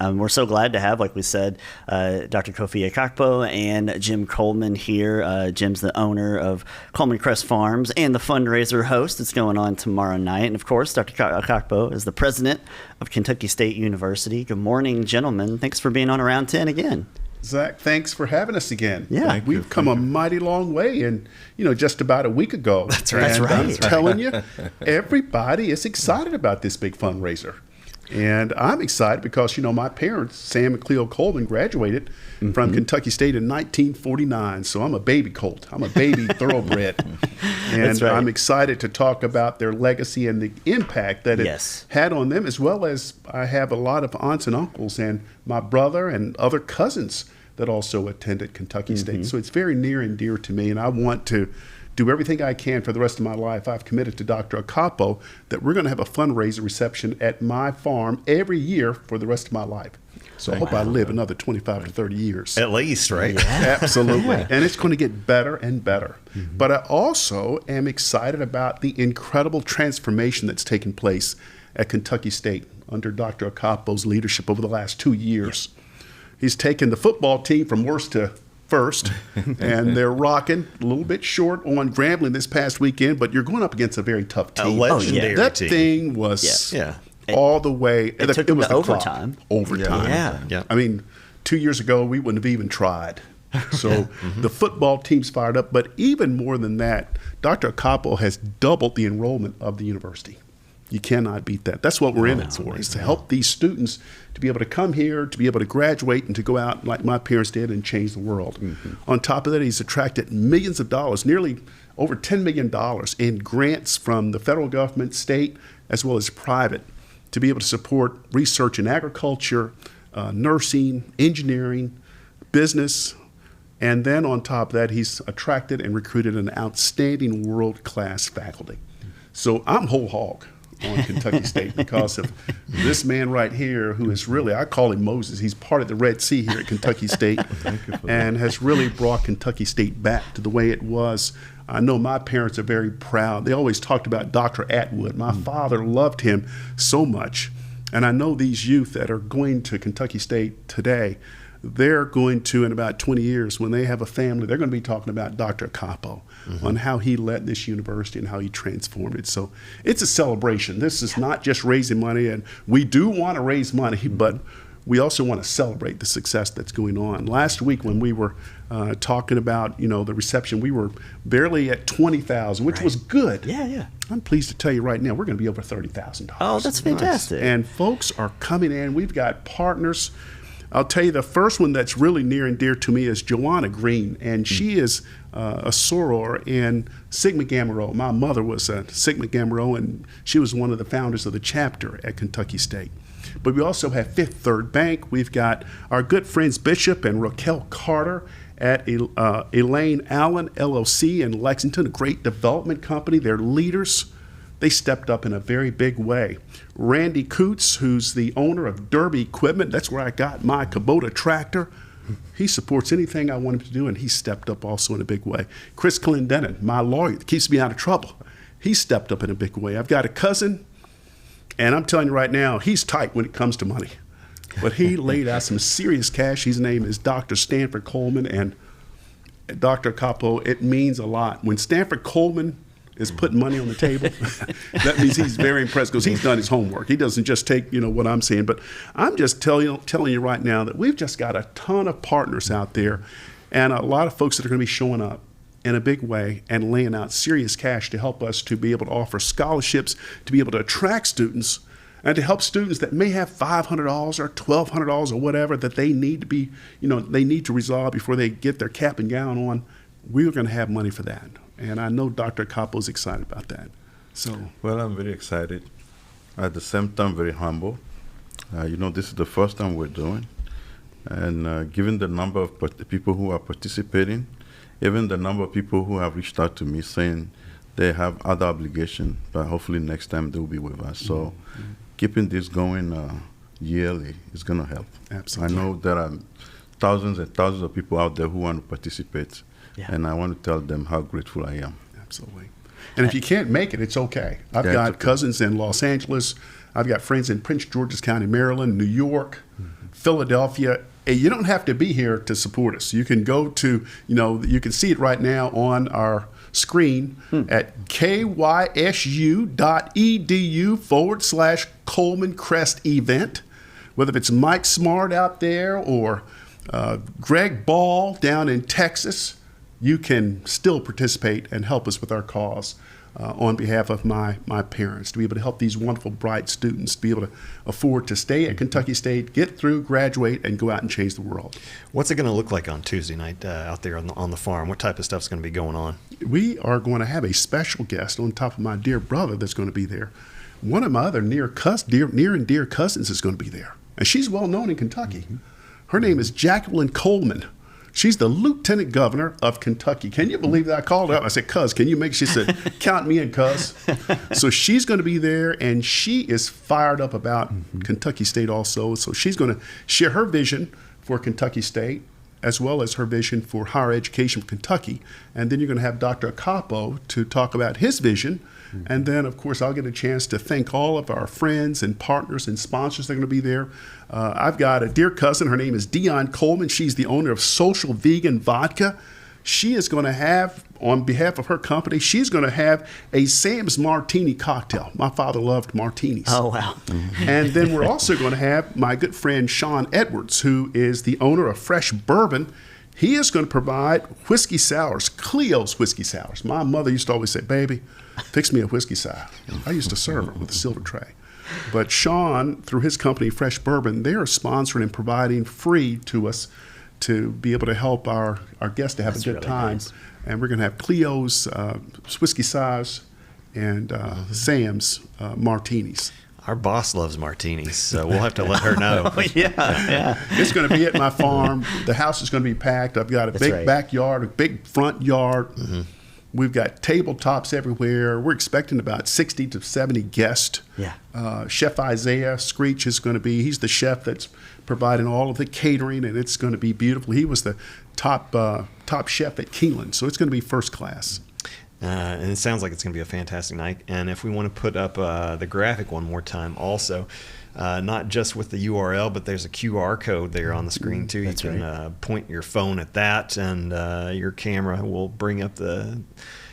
Yes, we're so glad to have, like we said, Dr. Koffi Akakpo and Jim Coleman here. Jim's the owner of Coleman Crest Farms and the fundraiser host. It's going on tomorrow night. And, of course, Dr. Akakpo is the president of Kentucky State University. Good morning, gentlemen. Thanks for being on Around 10 again. Zach, thanks for having us again. Yeah, we've come a mighty long way, and just about a week ago. That's right. And I'm telling you, everybody is excited about this big fundraiser, and I'm excited because my parents, Sam and Cleo Coleman, graduated from Kentucky State in 1949. So I'm a baby colt. I'm a baby thoroughbred, and I'm excited to talk about their legacy and the impact that it had on them, as well as I have a lot of aunts and uncles and my brother and other cousins that also attended Kentucky State. So it's very near and dear to me, and I want to do everything I can for the rest of my life. I've committed to Dr. Akakpo that we're going to have a fundraiser reception at my farm every year for the rest of my life. So I hope I live another 25 to 30 years. At least, right? Yeah. Absolutely. And it's going to get better and better. But I also am excited about the incredible transformation that's taken place at Kentucky State under Dr. Akakpo's leadership over the last 2 years. He's taken the football team from worst to first, and they're rocking a little bit short on Grambling this past weekend, but you're going up against a very tough team. A legendary that team. thing was all the way. It took them to overtime. Overtime. Yeah. I mean, 2 years ago, we wouldn't have even tried. So the football team's fired up, but even more than that, Dr. Akakpo has doubled the enrollment of the university. You cannot beat that. That's what we're in it for, is to help these students to be able to come here, to be able to graduate, and to go out like my parents did and change the world. On top of that, he's attracted millions of dollars, nearly over $10 million in grants from the federal government, state, as well as private, to be able to support research in agriculture, nursing, engineering, business. And then on top of that, he's attracted and recruited an outstanding world-class faculty. So I'm whole hog on Kentucky State because of this man right here, who is really, I call him Moses. He's part of the Red Sea here at Kentucky State and has really brought Kentucky State back to the way it was. I know my parents are very proud. They always talked about Dr. Atwood. My father loved him so much. And I know these youth that are going to Kentucky State today, they're going to, in about 20 years, when they have a family, they're going to be talking about Dr. Akakpo on how he led this university and how he transformed it. So it's a celebration. This is not just raising money, and we do want to raise money, but we also want to celebrate the success that's going on. Last week when we were talking about, the reception, we were barely at 20,000, which was good. Yeah. I'm pleased to tell you right now, we're going to be over $30,000. Oh, that's fantastic. And folks are coming in. We've got partners. I'll tell you, the first one that's really near and dear to me is Joanna Green, and she is a soror in Sigma Gamma Rho. My mother was a Sigma Gamma Rho, and she was one of the founders of the chapter at Kentucky State. But we also have Fifth Third Bank. We've got our good friends Bishop and Raquel Carter at Elaine Allen LLC in Lexington, a great development company. They're leaders. They stepped up in a very big way. Randy Coots, who's the owner of Derby Equipment, that's where I got my Kubota tractor. He supports anything I want him to do, and he stepped up also in a big way. Chris Clendenin, my lawyer that keeps me out of trouble, he stepped up in a big way. I've got a cousin, and I'm telling you right now, he's tight when it comes to money. But he laid out some serious cash. His name is Dr. Stanford Coleman, and Dr. Akakpo, it means a lot. When Stanford Coleman is putting money on the table, that means he's very impressed because he's done his homework. He doesn't just take, what I'm saying. But I'm just telling you right now that we've just got a ton of partners out there and a lot of folks that are going to be showing up in a big way and laying out serious cash to help us to be able to offer scholarships, to be able to attract students, and to help students that may have $500 or $1,200 or whatever that they need to be, they need to resolve before they get their cap and gown on. We're going to have money for that. And I know Dr. Akakpo is excited about that. Well, I'm very excited. At the same time, very humble. This is the first time we're doing. And given the number of people who are participating, even the number of people who have reached out to me saying they have other obligations, but hopefully next time they'll be with us. So keeping this going yearly is going to help. Absolutely. I know there are thousands and thousands of people out there who want to participate. Yeah. And I want to tell them how grateful I am. Absolutely. And if you can't make it, it's okay. I've got cousins in Los Angeles. I've got friends in Prince George's County, Maryland, New York. Philadelphia, you don't have to be here to support us. You can go to, you can see it right now on our screen at kysu.edu/Coleman Crest event. Whether it's Mike Smart out there or Greg Ball down in Texas, you can still participate and help us with our cause on behalf of my parents, to be able to help these wonderful, bright students to be able to afford to stay at Kentucky State, get through, graduate, and go out and change the world. What's it going to look like on Tuesday night out there on the farm? What type of stuff's going to be going on? We are going to have a special guest on top of my dear brother that's going to be there. One of my other near and dear cousins is going to be there, and she's well known in Kentucky. Her name is Jacqueline Coleman. She's the Lieutenant Governor of Kentucky. Can you believe that? I called her up. I said, "Cuz, can you make?" She said, "Count me in, cuz." So she's going to be there, and she is fired up about Kentucky State also. So she's going to share her vision for Kentucky State, as well as her vision for higher education for Kentucky. And then you're going to have Dr. Akakpo to talk about his vision. And then, of course, I'll get a chance to thank all of our friends and partners and sponsors that are going to be there. I've got a dear cousin. Her name is Dion Coleman. She's the owner of Social Vegan Vodka. She is going to have, on behalf of her company, she's going to have a Sam's Martini cocktail. My father loved martinis. Oh, wow. And then we're also going to have my good friend Sean Edwards, who is the owner of Fresh Bourbon. He is going to provide whiskey sours, Cleo's whiskey sours. My mother used to always say, "Baby, fix me a whiskey sour." I used to serve her with a silver tray. But Sean, through his company, Fresh Bourbon, they are sponsoring and providing free to us to be able to help our guests to have a good really time. nice. And we're going to have Cleo's whiskey sours and Sam's martinis. Our boss loves martinis, so we'll have to let her know. Yeah. It's going to be at my farm. The house is going to be packed. I've got a big right. backyard, a big front yard. We've got tabletops everywhere. We're expecting about 60 to 70 guests. Yeah. Chef Isaiah Screech is going to be, he's the chef that's providing all of the catering, and it's going to be beautiful. He was the top chef at Keeneland, so it's going to be first class. And it sounds like it's going to be a fantastic night. And if we want to put up the graphic one more time also, not just with the URL, but there's a QR code there on the screen too. That's you can point your phone at that, and your camera will bring up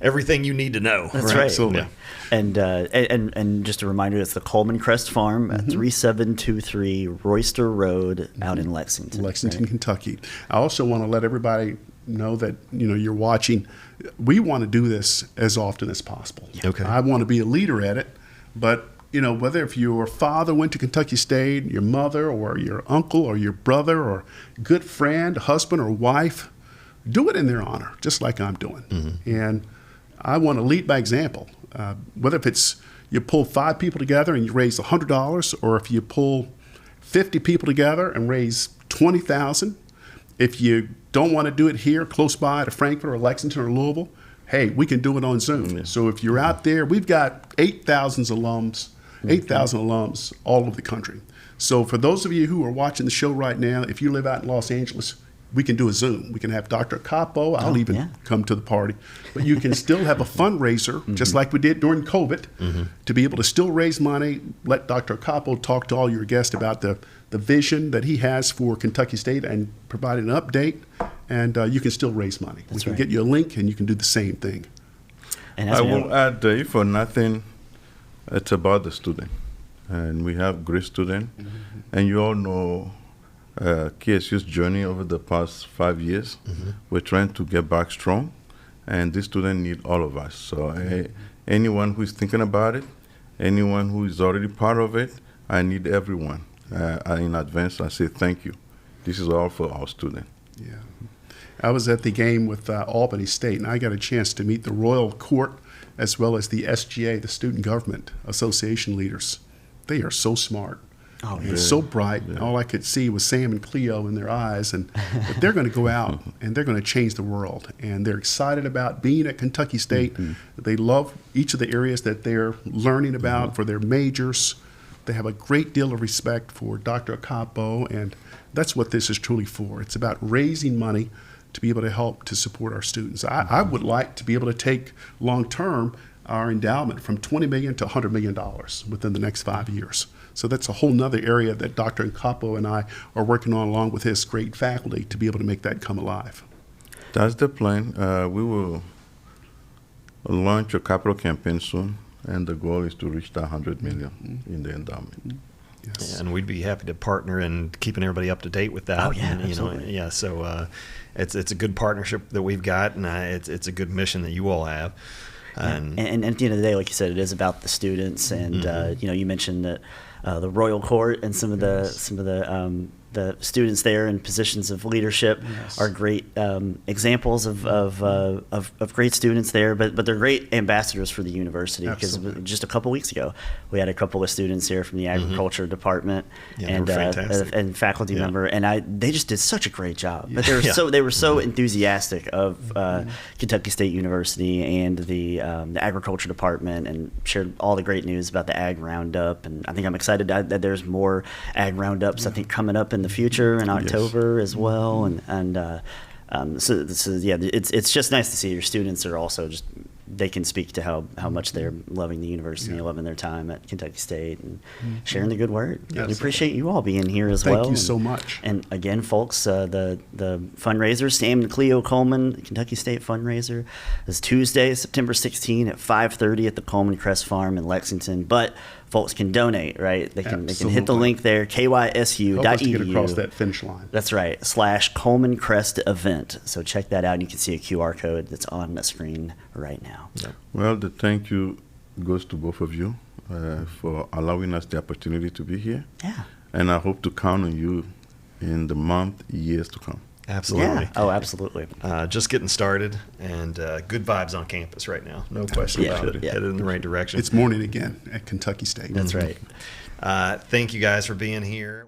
everything you need to know. That's right. Absolutely. Yeah. And just a reminder, it's the Coleman Crest Farm at 3723 Royster Road out in Lexington. Lexington, right? Kentucky. I also want to let everybody know that you're watching. We want to do this as often as possible. Okay. I want to be a leader at it, but whether if your father went to Kentucky State, your mother or your uncle or your brother or good friend, husband or wife, do it in their honor, just like I'm doing. And I want to lead by example. Whether if it's you pull 5 people together and you raise $100, or if you pull 50 people together and raise $20,000. If you don't want to do it here close by to Frankfort or Lexington or Louisville, hey, we can do it on Zoom. So if you're out there, we've got 8,000 alums all over the country. So for those of you who are watching the show right now, if you live out in Los Angeles, we can do a Zoom. We can have Dr. Akakpo. I'll even come to the party. But you can still have a fundraiser, just like we did during COVID, to be able to still raise money. Let Dr. Akakpo talk to all your guests about the vision that he has for Kentucky State and provide an update. And you can still raise money. We can get you a link, and you can do the same thing. And I will add, if for nothing, it's about the student. And we have great students. And you all know KSU's journey over the past 5 years. We're trying to get back strong, and this student need all of us. So anyone who is thinking about it, anyone who is already part of it, I need everyone. In advance, I say thank you. This is all for our student. Yeah. I was at the game with Albany State, and I got a chance to meet the Royal Court as well as the SGA, the Student Government Association leaders. They are so smart. And so bright. Yeah. All I could see was Sam and Cleo in their eyes. But they're going to go out and they're going to change the world. And they're excited about being at Kentucky State. They love each of the areas that they're learning about for their majors. They have a great deal of respect for Dr. Akakpo, and that's what this is truly for. It's about raising money to be able to help to support our students. I would like to be able to take long term. our endowment from $20 million to $100 million within the next 5 years. So that's a whole nother area that Dr. Akakpo and I are working on along with his great faculty to be able to make that come alive. That's the plan. We will launch a capital campaign soon, and the goal is to reach that $100 million in the endowment. Yes. Yeah, and we'd be happy to partner in keeping everybody up to date with that. Oh, yeah, and, absolutely. So it's a good partnership that we've got, and it's a good mission that you all have. And at the end of the day, like you said, it is about the students. And you mentioned that the Royal Court and some of the students there in positions of leadership are great examples of great students there. But they're great ambassadors for the university, because just a couple weeks ago we had a couple of students here from the agriculture department and faculty member, and they just did such a great job. But they were so enthusiastic of Kentucky State University and the agriculture department, and shared all the great news about the ag roundup. And I think I'm excited that there's more ag roundups I think coming up in the future in October as well. So it's just nice to see your students are also just, they can speak to how much they're loving the university, loving their time at Kentucky State, and sharing the good word. We appreciate you all being here as well. Thank you so much. And again, folks, the fundraiser, Sam and Cleo Coleman, Kentucky State fundraiser, is Tuesday, September 16 at 5:30 at the Coleman Crest Farm in Lexington. But folks can donate, right? They can hit the link there, kysu.edu. Help us to get across that finish line. That's right, /Coleman Crest event. So check that out, and you can see a QR code that's on the screen right now. Well, the thank you goes to both of you for allowing us the opportunity to be here. Yeah. And I hope to count on you in the years to come. Absolutely. Yeah. Oh, absolutely. Just getting started, and good vibes on campus right now. No question about it. Yeah. Headed in the right direction. It's morning again at Kentucky State. That's right. Thank you guys for being here.